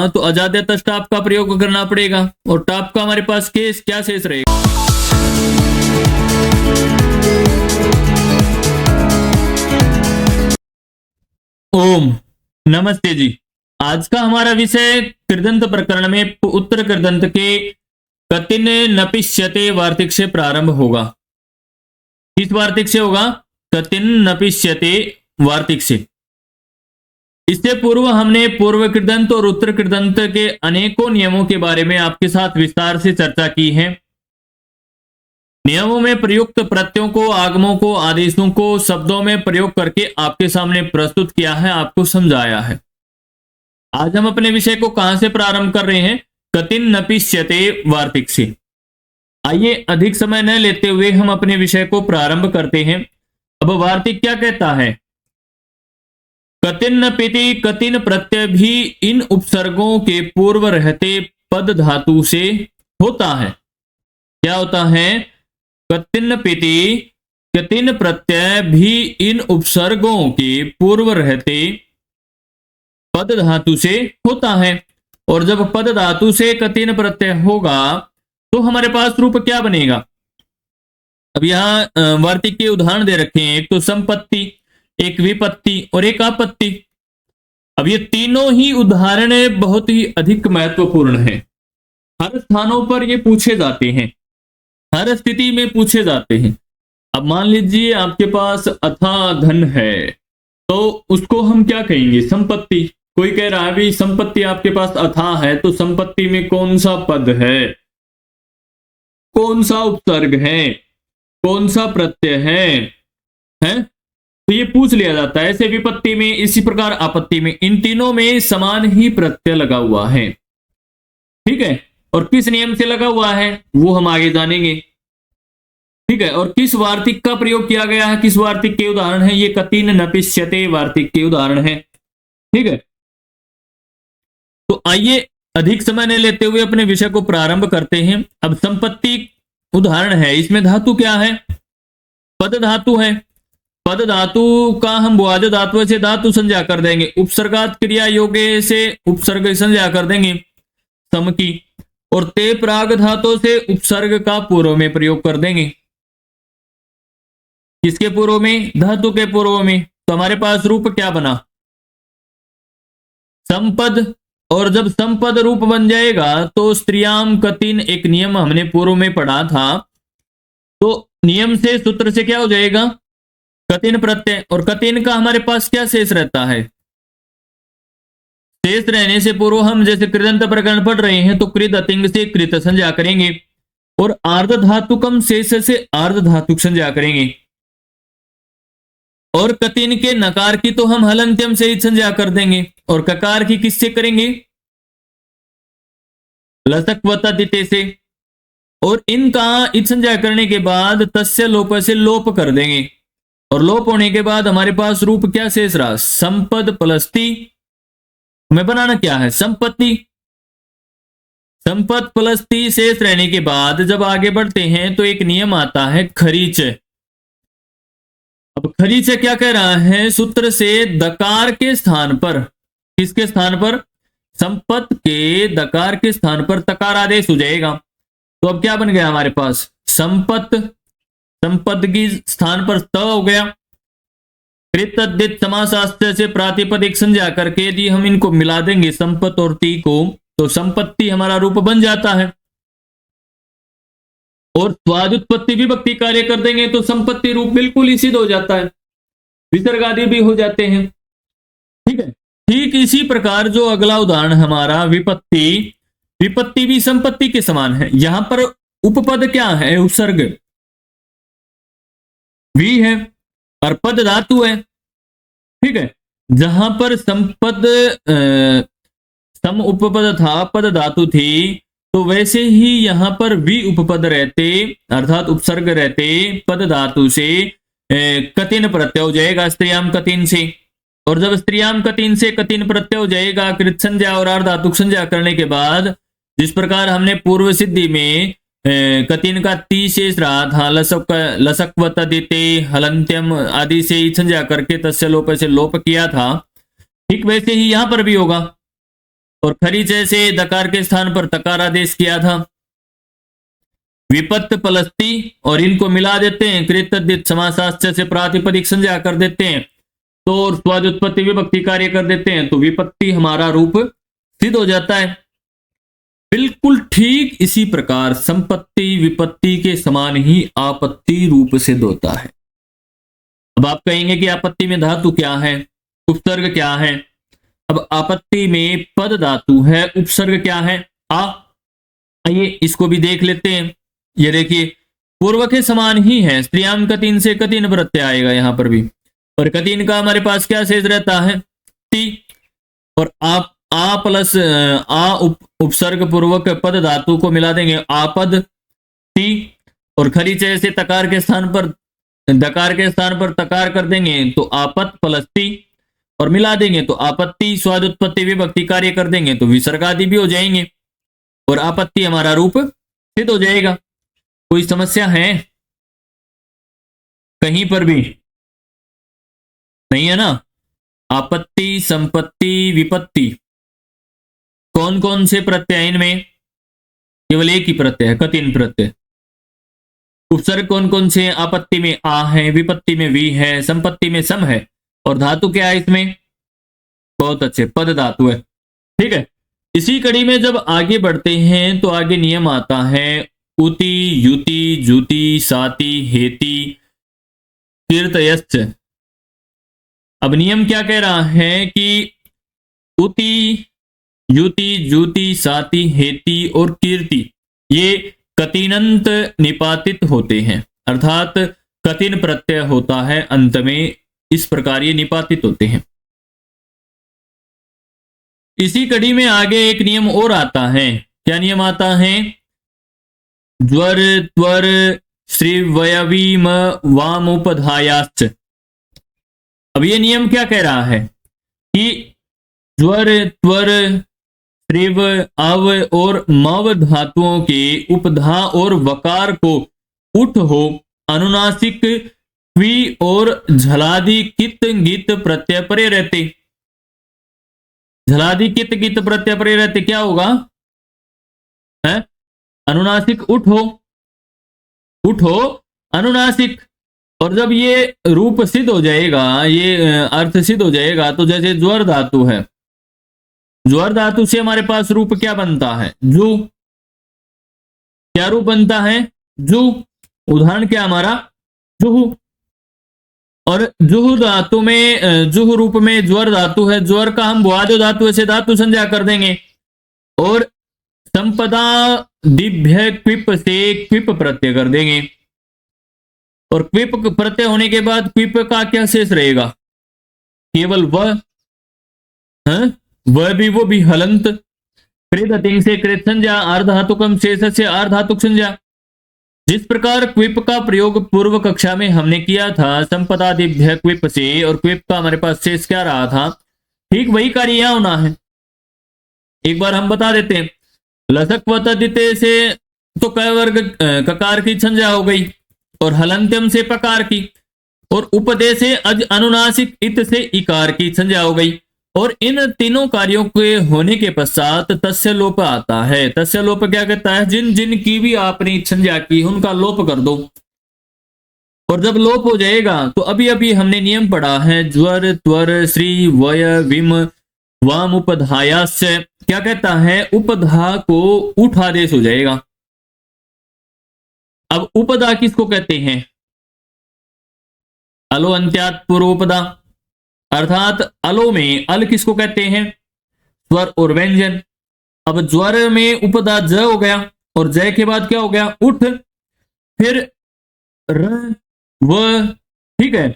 तो अजाद्यतः टाप का प्रयोग करना पड़ेगा और टाप का हमारे पास केस क्या शेष रहेगा? ओम नमस्ते जी। आज का हमारा विषय कृदंत प्रकरण में उत्तर कृदंत के कतिन नपिष्यते वार्तिक से प्रारंभ होगा। किस वार्तिक से होगा? कतिन नपिष्यते वार्तिक से। इससे पूर्व हमने पूर्व कृदंत और उत्तर कृदंत के अनेकों नियमों के बारे में आपके साथ विस्तार से चर्चा की है। नियमों में प्रयुक्त प्रत्ययों को, आगमों को, आदेशों को शब्दों में प्रयोग करके आपके सामने प्रस्तुत किया है, आपको समझाया है। आज हम अपने विषय को कहां से प्रारंभ कर रहे हैं? कतिन नपिष्यते वार्तिक से। आइए अधिक समय न लेते हुए हम अपने विषय को प्रारंभ करते हैं। अब वार्तिक क्या कहता है? कतिन नपिति, कतिन प्रत्यय भी इन उपसर्गों के पूर्व रहते पद धातु से होता है। क्या होता है? कतिन पिति, कतिन प्रत्यय भी इन उपसर्गों के पूर्व रहते पद धातु से होता है। और जब पद धातु से कतिन प्रत्यय होगा तो हमारे पास रूप क्या बनेगा? अब यहां वार्तिक के उदाहरण दे रखे हैं। एक तो संपत्ति, एक विपत्ति और एक आपत्ति। अब ये तीनों ही उदाहरण बहुत ही अधिक महत्वपूर्ण है। हर स्थानों पर ये पूछे जाते हैं, हर स्थिति में पूछे जाते हैं। अब मान लीजिए आपके पास अथाह धन है तो उसको हम क्या कहेंगे? संपत्ति। कोई कह रहा है भी संपत्ति आपके पास अथाह है तो संपत्ति में कौन सा पद है, कौन सा उपसर्ग है, कौन सा प्रत्यय है? तो ये पूछ लिया जाता है। ऐसे विपत्ति में, इसी प्रकार आपत्ति में, इन तीनों में समान ही प्रत्यय लगा हुआ है। ठीक है। और किस नियम से लगा हुआ है वो हम आगे जानेंगे। ठीक है। और किस वार्तिक का प्रयोग किया गया है, किस वार्तिक के उदाहरण है? ये कतिन नपिष्यते वार्तिक के उदाहरण है। ठीक है। तो आइए अधिक समय न लेते हुए अपने विषय को प्रारंभ करते हैं। अब संपत्ति उदाहरण है, इसमें धातु क्या है? पद धातु है। पद धातु का हम बुआज धातु से धातु संज्ञा कर देंगे, उपसर्गात क्रिया योगे से उपसर्ग संज्ञा कर देंगे सम की, और ते प्राग धातु से उपसर्ग का पूर्व में प्रयोग कर देंगे। किसके पूर्व में? धातु के पूर्व में। तो हमारे पास रूप क्या बना? संपद। और जब संपद रूप बन जाएगा तो स्त्रियाम कतिन, एक नियम हमने पूर्व में पढ़ा था, तो नियम से, सूत्र से क्या हो जाएगा? कतिन प्रत्यय। और कतिन का हमारे पास क्या शेष रहता है? शेष रहने से पूर्व हम जैसे कृदंत प्रकरण पढ़ रहे हैं तो कृत अतिंग से कृत संज्ञा करेंगे और आर्ध धातुकम शेष से आर्ध धातुक संज्ञा करेंगे। और कतिन के नकार की तो हम हलंत्यम से ही संज्ञा कर देंगे और ककार की किससे करेंगे? लसक्वता दिते से। और इनका इत संज्ञा करने के बाद तस्य लोप से लोप कर देंगे और लोप होने के बाद हमारे पास रूप क्या शेष रहा? संपद प्लस्ती। हमें बनाना क्या है? संपत्ति। संपद प्लस्ती शेष रहने के बाद जब आगे बढ़ते हैं तो एक नियम आता है खरीच। अब खरीच क्या कह रहा है? सूत्र से दकार के स्थान पर, किसके स्थान पर? संपत के दकार के स्थान पर तकार आदेश हो जाएगा। तो अब क्या बन गया हमारे पास? संपत। संपद की स्थान पर त हो गया। कृत अद्यत समासास्त्र से प्रातिपदिक संज्ञा करके यदि हम इनको मिला देंगे संपत और ती को तो संपत्ति हमारा रूप बन जाता है। और स्वादुत्पत्ति विभक्ति कार्य कर देंगे तो संपत्ति रूप बिल्कुल ही सिद्ध हो जाता है, विसर्ग आदि भी हो जाते हैं। ठीक है। ठीक इसी प्रकार जो अगला उदाहरण हमारा विपत्ति, विपत्ति भी संपत्ति के समान है। यहां पर उपपद क्या है? उपसर्ग वी है और पद धातु है। ठीक है। जहां पर संपद सम उपपद था, पद धातु थी, तो वैसे ही यहां पर वी उपपद रहते अर्थात उपसर्ग रहते पद धातु से कतिन प्रत्यय हो जाएगा स्त्रियाम कतिन से। और जब स्त्रियाम कतिन से कतिन प्रत्यय हो जाएगा कृत संज्ञा और अर्धातुक संज्ञा करने के बाद, जिस प्रकार हमने पूर्व सिद्धि में कतिन का ती शेष रहा था, लसक्वत दिते हलंत्यम आदि से संज्ञा करके तस्य लोप से लोप किया था, ठीक वैसे ही यहां पर भी होगा। और खरीच से दकार के स्थान पर तकार आदेश किया था। विपत्त पलस्ती और इनको मिला देते हैं, कृत समासाश्च से प्रातिपदिक संज्ञा कर देते हैं, तो स्वाद उत्पत्ति विभक्ति कार्य कर देते हैं, तो विपत्ति हमारा रूप सिद्ध हो जाता है। बिल्कुल ठीक इसी प्रकार संपत्ति विपत्ति के समान ही आपत्ति रूप सिद्ध होता है। अब आप कहेंगे कि आपत्ति में धातु क्या है, उपसर्ग क्या है। अब आपत्ति में पद धातु है, उपसर्ग क्या है, आ। आइए इसको भी देख लेते हैं। ये देखिए पूर्व के समान ही है, स्त्रियाम कतीन से कतीन प्रत्यय आएगा यहां पर भी, और कतीन का हमारे पास क्या शेष रहता है, ती। और आप आ प्लस आ उपसर्ग पूर्वक पद धातु को मिला देंगे, आपद ती। और खरीच से तकार के स्थान पर दकार के स्थान पर तकार कर देंगे, तो आपत प्लस ती, और मिला देंगे तो आपत्ति, स्वाद उत्पत्ति विभक्ति कार्य कर देंगे तो विसर्ग आदि भी हो जाएंगे, और आपत्ति हमारा रूप सिद्ध हो जाएगा। कोई समस्या है कहीं पर भी? नहीं है ना। आपत्ति, संपत्ति, विपत्ति, कौन कौन से प्रत्यय इनमें? केवल एक ही प्रत्यय है, कतिन प्रत्यय। उपसर्ग कौन कौन से? आपत्ति में आ है, विपत्ति में वी है, संपत्ति में सम है, और धातु क्या है इसमें? बहुत अच्छे, पद धातु है। ठीक है, इसी कड़ी में जब आगे बढ़ते हैं तो आगे नियम आता है उति, युति, जुति, साति, हेति, कीर्तयश्च। अब नियम क्या कह रहा है कि उति, युति, जुति, साति, हेति और कीर्ति ये कतिनंत निपातित होते हैं, अर्थात कतिन प्रत्यय होता है अंत में, इस प्रकार ये निपातित होते हैं। इसी कड़ी में आगे एक नियम और आता है। क्या नियम आता है? ज्वर, त्वर, श्रीवयवीम वामुपधायाश्च। अब ये नियम क्या कह रहा है कि ज्वर, त्वर, श्रीव, अव और मव धातुओं के उपधा और वकार को उठ हो, अनुनासिक क्वी और झलादि कित गीत प्रत्यय परे रहते। झलादि कित गीत प्रत्यय परे रहते क्या होगा है? अनुनासिक उठो, उठो अनुनासिक। और जब ये रूप सिद्ध हो जाएगा, ये अर्थ सिद्ध हो जाएगा, तो जैसे ज्वर धातु है, ज्वर धातु से हमारे पास रूप क्या बनता है? जू। क्या रूप बनता है? जू। उदाहरण क्या हमारा? जुहू। और जुहू धातु में, जुहू रूप में ज्वर धातु है, ज्वर का हम भुआदो धातु से धातु संज्ञा कर देंगे, और संपदा दिभ्य क्विप से क्विप प्रत्यय कर देंगे। और क्विप प्रत्यय होने के बाद क्विप का क्या शेष रहेगा? केवल वह, वह भी, वो भी हलंत। कृत अतिंग से कृत संज्ञा, अर्धातुकम शेष से अर्धातुक संज्ञा। जिस प्रकार क्विप का प्रयोग पूर्व कक्षा में हमने किया था संपदादिभ्य क्विप से, और क्विप का हमारे पास शेष क्या रहा था, ठीक वही कार्य यहां होना है। एक बार हम बता देते हैं। लसक व तदिते से तो क वर्ग ककार की संज्ञा हो गई, और हलंत्यम से पकार की, और उपदे से अज अनुनासिक इत से इकार की संज्ञा हो गई। और इन तीनों कार्यों के होने के पश्चात तस्य लोप आता है। तस्य लोप क्या कहता है? जिन जिन की भी आपने संज्ञा की उनका लोप कर दो। और जब लोप हो जाएगा तो अभी अभी हमने नियम पढ़ा है, ज्वर, त्वर, श्री, वय, विम, वाम उपधायास्य। क्या कहता है? उपधा को उठ आदेश हो जाएगा। अब उपदा किसको कहते हैं? अलो अंत्यात पूर्वोपदा, अर्थात अलो में अल किसको कहते हैं? स्वर और व्यंजन। अब ज्वर में उपदा ज हो गया, और जय के बाद क्या हो गया? उठ, फिर र, व, ठीक है,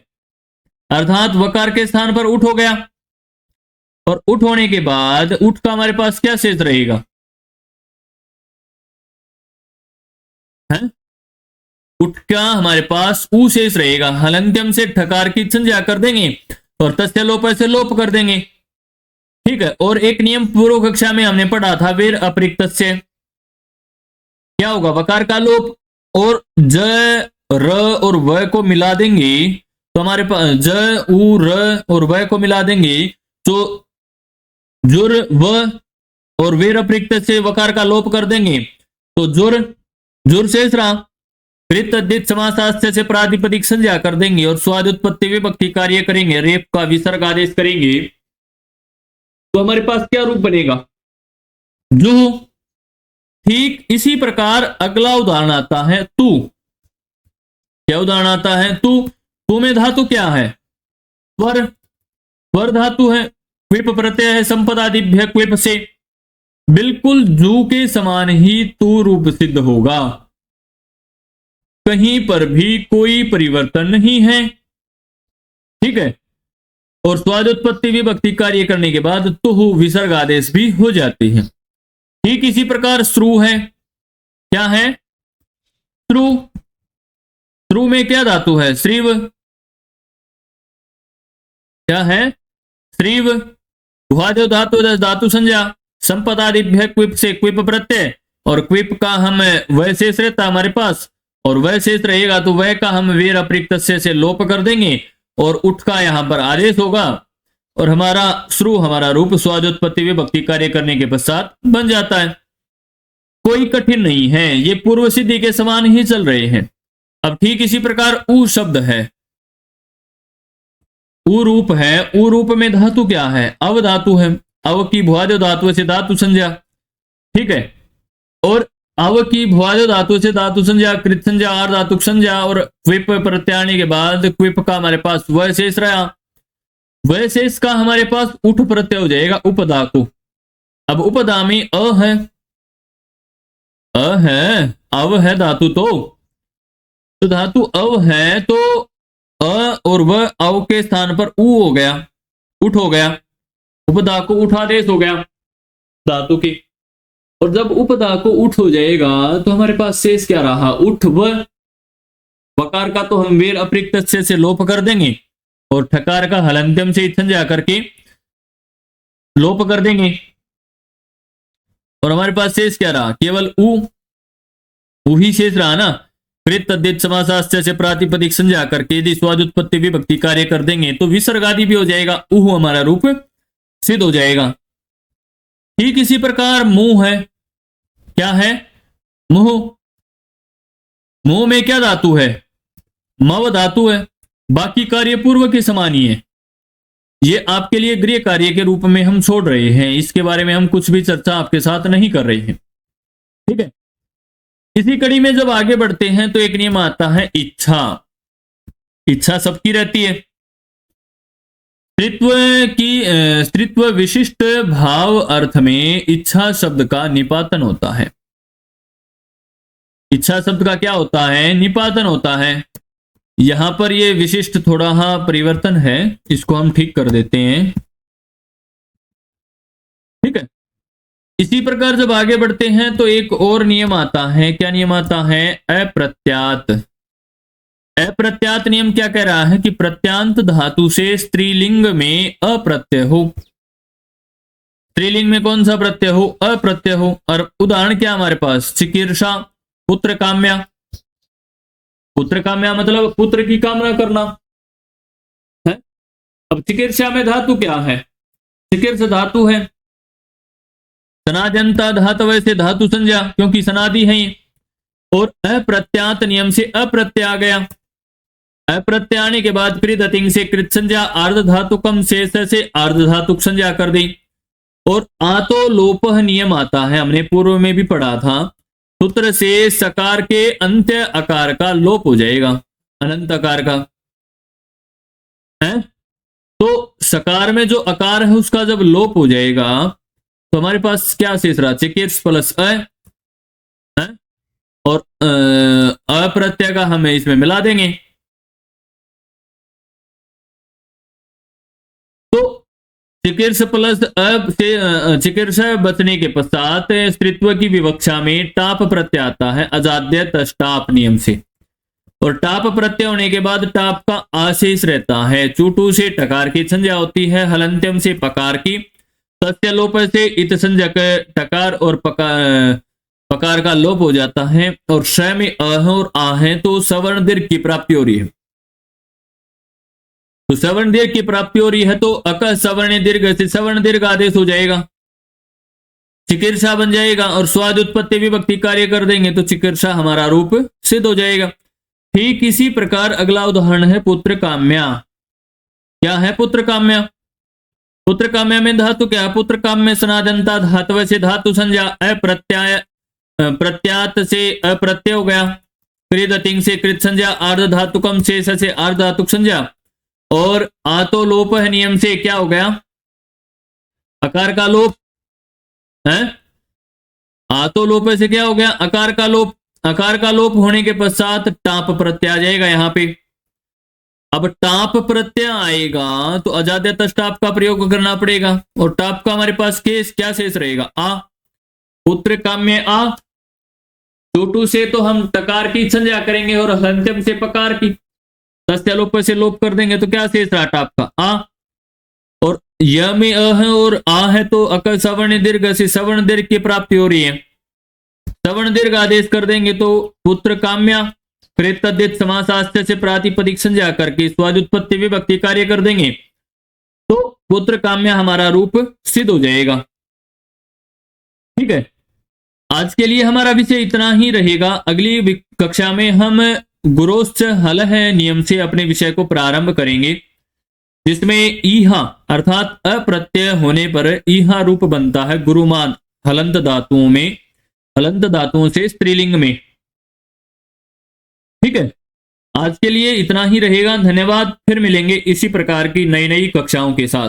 अर्थात वकार के स्थान पर उठ हो गया। और उठ होने के बाद उठ का हमारे पास क्या शेष रहेगा? है? उठ का हमारे पास ऊ शेष रहेगा। हलंत्यम से ठकार की संज्ञा कर देंगे, और तस्य लोप से लोप कर देंगे। ठीक है, और एक नियम पूर्व कक्षा में हमने पढ़ा था, वीर अपरिक्त से क्या होगा? वकार का लोप, और ज, र और व को मिला देंगे तो हमारे पास ज, उ, र और व को मिला देंगे तो जुर, व, और वेर अप्रयुक्त से वकार का लोप कर देंगे तो जुर, जुर शेष रहा। फिर तद्धित समासास्थ से प्रातिपदिक संज्ञा कर देंगे और स्वाद उत्पत्ति विभक्ति कार्य करेंगे, रेप का विसर्ग आदेश करेंगे तो हमारे पास क्या रूप बनेगा, जो। ठीक इसी प्रकार अगला उदाहरण आता है तू। क्या उदाहरण आता है तू। तू में धातु क्या है, स्वर, स्वर धातु है, क्विप प्रत्यय है, संपदादिभ्य क्विप से, बिल्कुल जू के समान ही तू रूप सिद्ध होगा, कहीं पर भी कोई परिवर्तन नहीं है। ठीक है। और स्वाद उत्पत्ति विभक्ति कार्य करने के बाद तुह विसर्ग आदेश भी हो जाती है। ठीक इसी प्रकार श्रु है। क्या है, श्रु। श्रु में क्या धातु है, श्रीव। क्या है, श्रीव। भुवादेव धातु धातु संज्ञा, संपदादिभ्य क्विप से क्विप प्रत्यय, और क्विप का हम वह शेष रहता हमारे पास, और वह शेष रहेगा तो वह का हम वेर अप्रयुक्त से लोप कर देंगे और उठ का यहां पर आदेश होगा और हमारा श्रु हमारा रूप स्वादोत्पत्ति विभक्ति कार्य करने के पश्चात बन जाता है। कोई कठिन नहीं है, ये पूर्व सिद्धि के समान ही चल रहे हैं। अब ठीक इसी प्रकार ऊ शब्द है, ऊ रूप है। ऊ रूप में धातु क्या है, अव धातु है। अव की भुवादेव धातु से धातु संज्ञा। ठीक है। और अव की भुवादेव धातु से धातु संज्ञा, कृत संज्ञा, आर धातु संज्ञा और क्विप प्रत्याने के बाद क्विप का हमारे पास वह शेष रहा। वह शेष का हमारे पास उठ प्रत्यय हो जाएगा उपदा को। अब उपदा में अ है, अ है, अव है धातु तो धातु अव है तो अ और वह अव के स्थान पर ऊ हो गया, उठ हो गया। उपदा को उठादेश हो गया धातु की। और जब उपदा को उठ हो जाएगा तो हमारे पास शेष क्या रहा, उठ व। वकार का तो हम वेर अप्रयुक्त से लोप कर देंगे और ठकार का हलंत्यम से संज्ञा करके लोप कर देंगे और हमारे पास शेष क्या रहा, केवल ऊ ही शेष रहा ना। कृत तद्धित समासास्थ से प्रातिपदिक संज्ञा करके यदि स्वाद उत्पत्ति विभक्ति कार्य कर देंगे तो विसर्ग आदि भी हो जाएगा, ऊह हमारा रूप सिद्ध हो जाएगा। ठीक इसी प्रकार मुंह है। क्या है, मुंह। मुंह में क्या धातु है, मव धातु है। बाकी कार्य पूर्व के समान ही है। ये आपके लिए गृह कार्य के रूप में हम छोड़ रहे हैं, इसके बारे में हम कुछ भी चर्चा आपके साथ नहीं कर रहे हैं। ठीक है। इसी कड़ी में जब आगे बढ़ते हैं तो एक नियम आता है इच्छा। इच्छा सबकी रहती है। स्त्रीत्व विशिष्ट भाव अर्थ में इच्छा शब्द का निपातन होता है। इच्छा शब्द का क्या होता है, निपातन होता है। यहां पर ये विशिष्ट थोड़ा परिवर्तन है, इसको हम ठीक कर देते हैं। ठीक है। इसी प्रकार जब आगे बढ़ते हैं तो एक और नियम आता है। क्या नियम आता है, अप्रत्यात। अप्रत्यात नियम क्या कह रहा है कि प्रत्यांत धातु से स्त्रीलिंग में अप्रत्यय हो। स्त्रीलिंग में कौन सा प्रत्यय हो, अप्रत्यय हो। और उदाहरण क्या हमारे पास, चिकीर्षा, पुत्र काम्या। पुत्र काम्या मतलब पुत्र की कामना करना है। अब चिकीर्षा में धातु क्या है, चिकीर्ष धातु है। सनाजनता धातु से धातु संज्ञा, क्योंकि सनादि है ये। और अप्रत्यात नियम से अप्रत्यय आ गया। अप्रत्यय आने के बाद कृतिंग से कृत संज्ञा, आर्ध धातुकम शेष से आर्ध धातुक संज्ञा कर दी। और आतो लोप नियम आता है, हमने पूर्व में भी पढ़ा था। सूत्र से सकार के अंत्य अकार का लोप हो जाएगा, अनंत अकार का है। तो सकार में जो अकार है उसका जब लोप हो जाएगा तो हमारे पास क्या शेष रहा, चिकीर्ष प्लस अ है? और अप्रत्यय का हमें इसमें मिला देंगे। तो चिकीर्ष प्लस अब से चिकीर्ष बचने के पश्चात स्त्रीत्व की विवक्षा में टाप प्रत्यय आता है, अजाद्य तष्टाप नियम से। और टाप प्रत्यय होने के बाद टाप का आशेष रहता है। चूटू से टकार की संज्ञा होती है, हलंत्यम से पकार की, तस्य लोप से इत संज्ञक टकार और पकार का लोप हो जाता है। और श में अह और आ है तो सवर्ण दीर्घ की प्राप्ति हो रही है। तो सवर्ण दीर्घ की प्राप्ति हो रही है तो अक सवर्ण दीर्घ से सवर्ण दीर्घ आदेश हो जाएगा। चिकित्सा बन जाएगा और स्वाद उत्पत्ति विभक्ति कार्य कर देंगे तो चिकित्सा हमारा रूप सिद्ध हो जाएगा। ठीक इसी प्रकार अगला उदाहरण है पुत्र काम्या। क्या है पुत्र काम्या? पुत्र काम्या में धातु क्या है? पुत्र काम्य सनादनता धातु से धातु संज्ञा प्रत्यात से अप्रत्यय हो गया, कृत तिंग से कृत संज्ञा, आर्ध धातुकम से स से आर्ध धातुक संज्ञा और आतो लोप है नियम से क्या हो गया? अकार का लोप है। आतो लोप से क्या हो गया? अकार का लोप। अकार का लोप होने के पश्चात टाप प्रत्यय आ जाएगा यहां पे। अब टाप प्रत्यय आएगा तो अजाद्य टाप का प्रयोग करना पड़ेगा और टाप का हमारे पास केस क्या शेष रहेगा? आ। पुत्र काम्य आ। टूटू से तो हम टकार की संज्ञा करेंगे और हंत्यम से पकार की, तस्य लोप से लोप कर देंगे तो क्या शेष रहा? टाप का आ। और य में अ है और आ है तो अकल सवर्ण दीर्घ से सवर्ण दीर्घ की प्राप्ति हो रही है। सवर्ण दीर्घ आदेश कर देंगे तो पुत्र काम्या फिर तद्धित समासास्त्र से प्रातिपदिक संज्ञा करके स्वाद उत्पत्ति विभक्ति कार्य कर देंगे तो पुत्र काम्या हमारा रूप सिद्ध हो जाएगा। ठीक है, आज के लिए हमारा विषय इतना ही रहेगा। अगली कक्षा में हम गुरोश्च हल है नियम से अपने विषय को प्रारंभ करेंगे, जिसमें ईहा अर्थात अप्रत्यय होने पर ईहा रूप बनता है गुरुमान हलंत धातुओं में, हलंत धातुओं से स्त्रीलिंग में। ठीक है, आज के लिए इतना ही रहेगा। धन्यवाद। फिर मिलेंगे इसी प्रकार की नई नई कक्षाओं के साथ।